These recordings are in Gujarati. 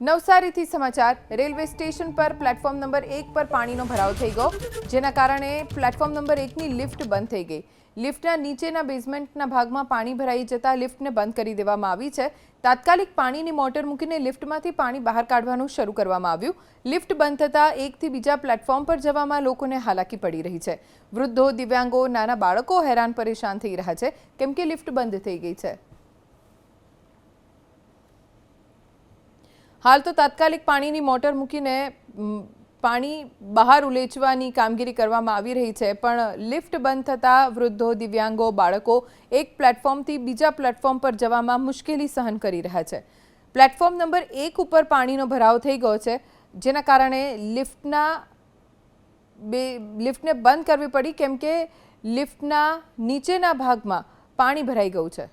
નવસારીથી સમાચાર રેલવે સ્ટેશન પર પ્લેટફોર્મ નંબર 1 પર પાણીનો ભરાવો થઈ ગયો, જેના કારણે પ્લેટફોર્મ નંબર 1ની લિફ્ટ બંધ થઈ ગઈ। લિફ્ટના નીચેના બેઝમેન્ટના ભાગમાં પાણી ભરાઈ જતા લિફ્ટને બંધ કરી દેવામાં આવી છે। તાત્કાલિક પાણીની મોટર મૂકીને લિફ્ટમાંથી પાણી બહાર કાઢવાનું શરૂ કરવામાં આવ્યું। લિફ્ટ બંધ થતાં એકથી બીજા પ્લેટફોર્મ પર જવામાં લોકોને હાલાકી પડી રહી છે। વૃદ્ધો, દિવ્યાંગો, નાના બાળકો હેરાન પરેશાન થઈ રહ્યા છે કેમ કે લિફ્ટ બંધ થઈ ગઈ છે। हाल तो तात्कालिक पानी मोटर मूकीने पानी बहार उलेचवानी कामगीरी करवामां आवी रही है, पण लिफ्ट बंद थता वृद्धो, दिव्यांगो, बाळको एक प्लेटफॉर्म थी बीजा प्लेटफॉर्म पर जवामां मुश्केली सहन करी रह्या छे। प्लेटफॉर्म नंबर 1 उपर पाणीनो भराव थई गयो छे, जेना कारणे लिफ्टने बंद करवी पड़ी केम के लिफ्टना नीचेना भागमां पाणी भराई गयुं छे।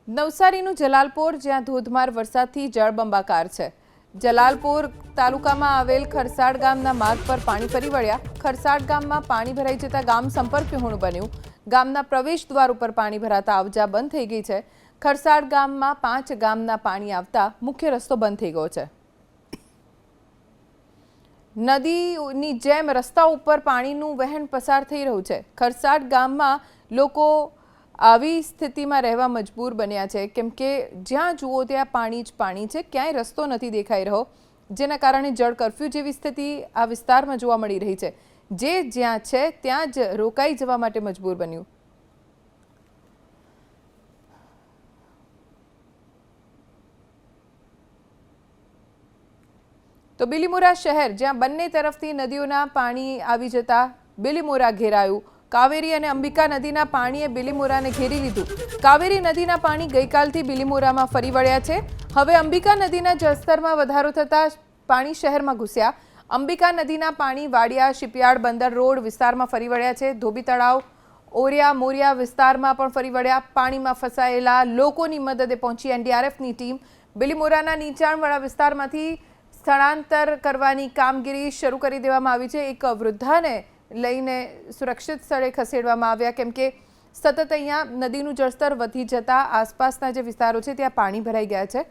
नवसारीનું જલાલપોર, જ્યાં ધોધમાર વરસાદથી જળબંબાકાર છે। જલાલપોર તાલુકામાં આવેલ ખરસાડ ગામના માર્ગ પર પાણી ફરી વળ્યા। ખરસાડ ગામમાં પાણી ભરાઈ જતા ગામ સંપર્ક વિહોણું બન્યું। ગામના પ્રવેશ દ્વાર ઉપર પાણી ભરાતા આવજા બંધ થઈ ગઈ છે। ખરસાડ ગામમાં 5 ગામના પાણી આવતા મુખ્ય રસ્તો બંધ થઈ ગયો છે। નદીની જેમ રસ્તા ઉપર પાણીનું વહેણ પસાર થઈ રહ્યું છે। ખરસાડ ગામમાં લોકો આવી સ્થિતિમાં રહેવા મજબૂર બન્યા છે કેમ કે જ્યાં જુઓ ત્યાં પાણી જ પાણી છે, ક્યાંય રસ્તો નથી દેખાઈ રહ્યો, જેના કારણે જળ કર્ફ્યુ જેવી સ્થિતિ આ વિસ્તારમાં જોવા મળી રહી છે। જે જ્યાં છે ત્યાં જ રોકાઈ જવા માટે મજબૂર બન્યું। તો બિલીમોરા શહેર, જ્યાં બંને તરફથી નદીઓના પાણી આવી જતા બિલીમોરા ઘેરાયું। कावेरी અને અંબિકા નદીના પાણીએ બિલીમોરાને ઘેરી લીધું। કાવેરી નદીના પાણી ગઈકાલથી બિલીમોરામાં ફરી વળ્યા છે। હવે અંબિકા નદીના જળસ્તરમાં વધારો થતા પાણી શહેરમાં ઘૂસ્યા। અંબિકા નદીના પાણી વાડિયા, શિપયાર્ડ, બંદર રોડ વિસ્તારમાં ફરી વળ્યા છે। ધોબી તળાવ, ઓરિયા, મોરિયા વિસ્તારમાં પણ ફરી વળ્યા। પાણીમાં ફસાયેલા લોકોની મદદે પહોંચી એનડીઆરએફની ટીમ। બિલીમોરાના નીચાણવાળા વિસ્તારમાંથી સ્થળાંતર કરવાની કામગીરી શરૂ કરી દેવામાં આવી છે। એક વૃદ્ધાને લઈને સુરક્ષિત સ્થળે ખસેડવામાં આવ્યા કેમ કે સતત અહીંયા નદીનું જળસ્તર વધી જતા આસપાસના જે વિસ્તારો છે ત્યાં પાણી ભરાઈ ગયા છે।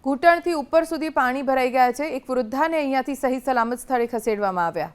ઘૂંટણથી ઉપર સુધી પાણી ભરાઈ ગયા છે। એક વૃદ્ધાને અહીંયાથી સહી સલામત સ્થળે ખસેડવામાં આવ્યા।